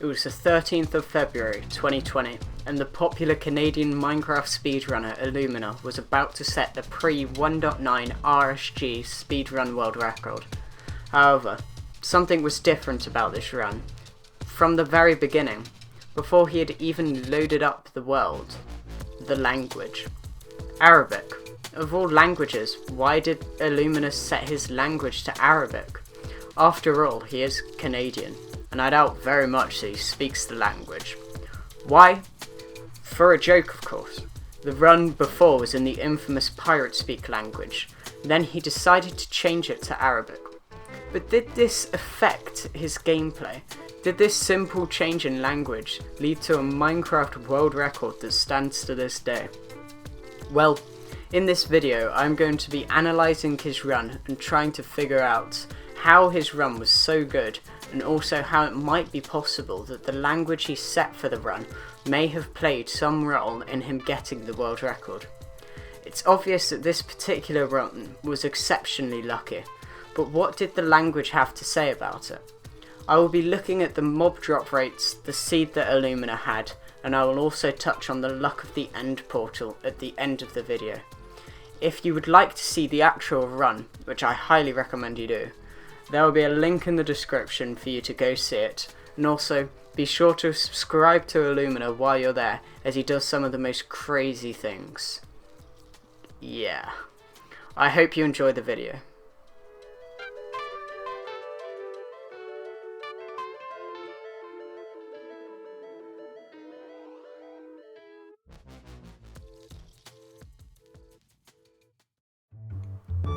It was the 13th of February 2020, and the popular Canadian Minecraft speedrunner Illumina was about to set the pre-1.9 RSG speedrun world record. However, something was different about this run. From the very beginning, before he had even loaded up the world, the language. Arabic. Of all languages, why did Illumina set his language to Arabic? After all, he is Canadian, and I doubt very much that he speaks the language. Why? For a joke, of course. The run before was in the infamous pirate speak language, then he decided to change it to Arabic. But did this affect his gameplay? Did this simple change in language lead to a Minecraft world record that stands to this day? Well, in this video I'm going to be analysing his run and trying to figure out how his run was so good, and also how it might be possible that the language he set for the run may have played some role in him getting the world record. It's obvious that this particular run was exceptionally lucky, but what did the language have to say about it? I will be looking at the mob drop rates, the seed that Illumina had, and I will also touch on the luck of the end portal at the end of the video. If you would like to see the actual run, which I highly recommend you do, there will be a link in the description for you to go see it, and also be sure to subscribe to Illumina while you're there, as he does some of the most crazy things. Yeah. I hope you enjoy the video.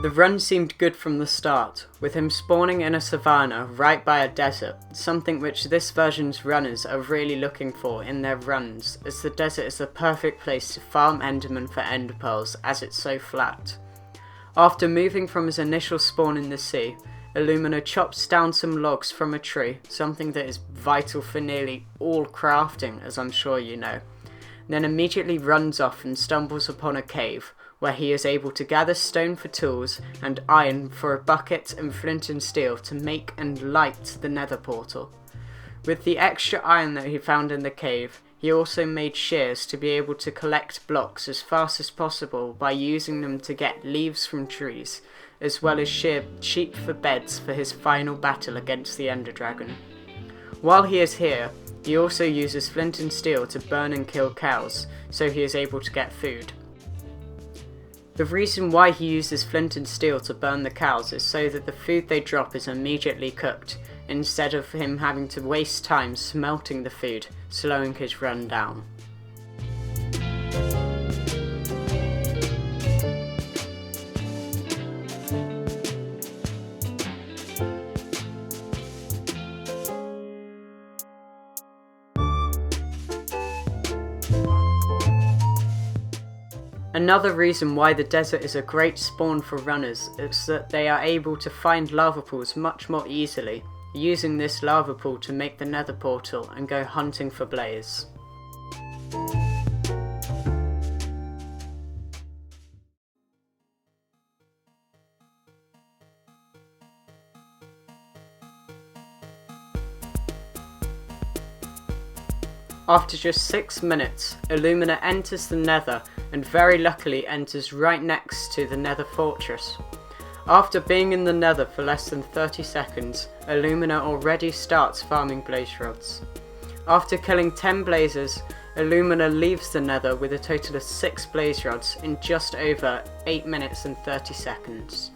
The run seemed good from the start, with him spawning in a savanna right by a desert, something which this version's runners are really looking for in their runs, as the desert is the perfect place to farm endermen for ender pearls as it's so flat. After moving from his initial spawn in the sea, Illumina chops down some logs from a tree, something that is vital for nearly all crafting, as I'm sure you know, then immediately runs off and stumbles upon a cave, where he is able to gather stone for tools and iron for a bucket and flint and steel to make and light the nether portal. With the extra iron that he found in the cave, he also made shears to be able to collect blocks as fast as possible by using them to get leaves from trees, as well as shear sheep for beds for his final battle against the Ender Dragon. While he is here, he also uses flint and steel to burn and kill cows, so he is able to get food. The reason why he uses flint and steel to burn the cows is so that the food they drop is immediately cooked, instead of him having to waste time smelting the food, slowing his run down. Another reason why the desert is a great spawn for runners is that they are able to find lava pools much more easily, using this lava pool to make the nether portal and go hunting for blaze. After just 6 minutes, Illumina enters the nether and very luckily enters right next to the nether fortress. After being in the nether for less than 30 seconds, Illumina already starts farming blaze rods. After killing 10 blazes, Illumina leaves the nether with a total of 6 blaze rods in just over 8 minutes and 30 seconds.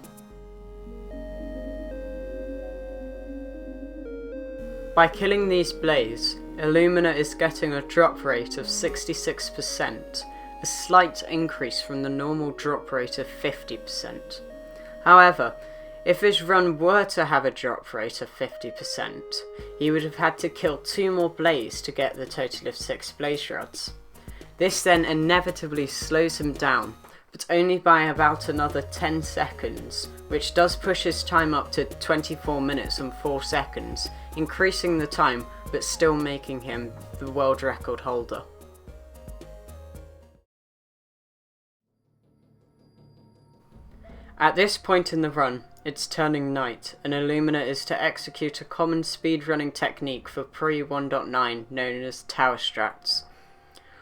By killing these blaze, Illumina is getting a drop rate of 66%, a slight increase from the normal drop rate of 50%. However, if his run were to have a drop rate of 50%, he would have had to kill 2 more blaze to get the total of 6 blaze rods. This then inevitably slows him down, but only by about another 10 seconds, which does push his time up to 24 minutes and 4 seconds, increasing the time but still making him the world record holder. At this point in the run, It's turning night, and Illumina is to execute a common speedrunning technique for pre-1.9 known as tower strats.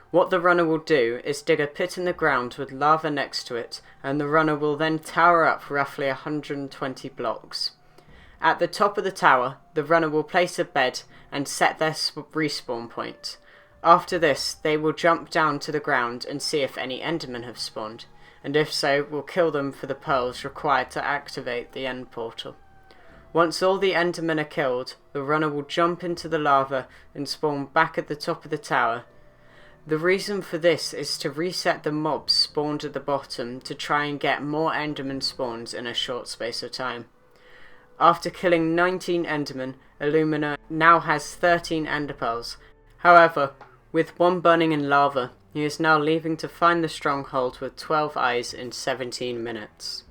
What the runner will do is dig a pit in the ground with lava next to it, and the runner will then tower up roughly 120 blocks. At the top of the tower, the runner will place a bed and set their respawn point. After this, they will jump down to the ground and see if any endermen have spawned, and if so, will kill them for the pearls required to activate the end portal. Once all the endermen are killed, the runner will jump into the lava and spawn back at the top of the tower. The reason for this is to reset the mobs spawned at the bottom to try and get more enderman spawns in a short space of time. After killing 19 endermen, Illumina now has 13 ender pearls. However, with one burning in lava, he is now leaving to find the stronghold with 12 eyes in 17 minutes.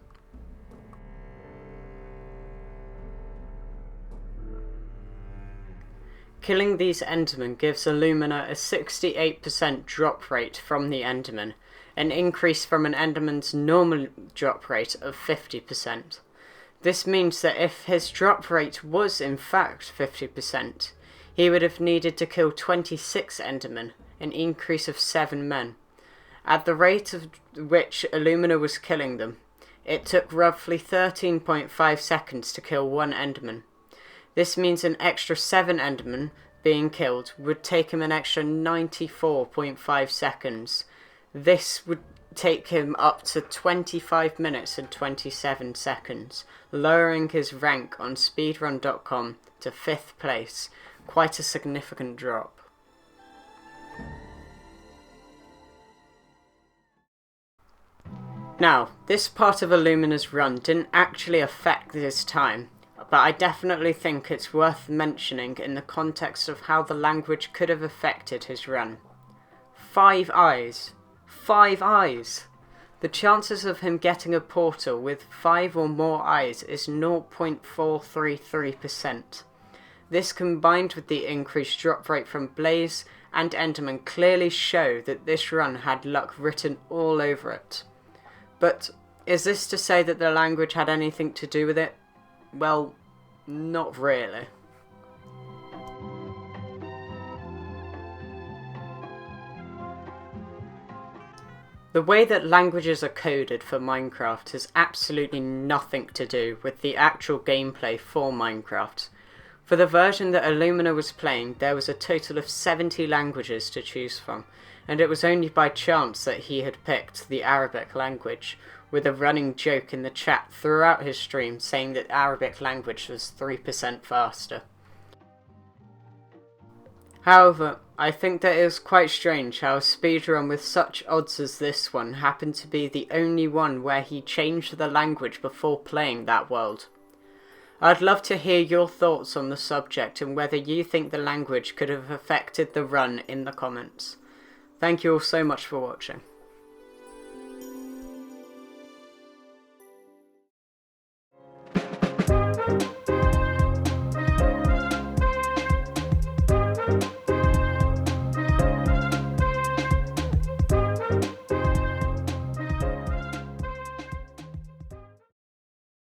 Killing these endermen gives Illumina a 68% drop rate from the enderman, an increase from an enderman's normal drop rate of 50%. This means that if his drop rate was in fact 50%, he would have needed to kill 26 endermen, an increase of 7 men. At the rate of which Illumina was killing them, it took roughly 13.5 seconds to kill one enderman. This means an extra 7 endermen being killed would take him an extra 94.5 seconds. This would take him up to 25 minutes and 27 seconds, lowering his rank on speedrun.com to 5th place, quite a significant drop. Now, this part of Illumina's run didn't actually affect his time, but I definitely think it's worth mentioning in the context of how the language could have affected his run. 5 eyes! 5 eyes! The chances of him getting a portal with 5 or more eyes is 0.433%. This combined with the increased drop rate from Blaze and Enderman clearly show that this run had luck written all over it. But is this to say that the language had anything to do with it? Well, not really. The way that languages are coded for Minecraft has absolutely nothing to do with the actual gameplay for Minecraft. For the version that Illumina was playing, there was a total of 70 languages to choose from, and it was only by chance that he had picked the Arabic language, with a running joke in the chat throughout his stream saying that Arabic language was 3% faster. However, I think that it was quite strange how a speedrun with such odds as this one happened to be the only one where he changed the language before playing that world. I'd love to hear your thoughts on the subject and whether you think the language could have affected the run in the comments. Thank you all so much for watching.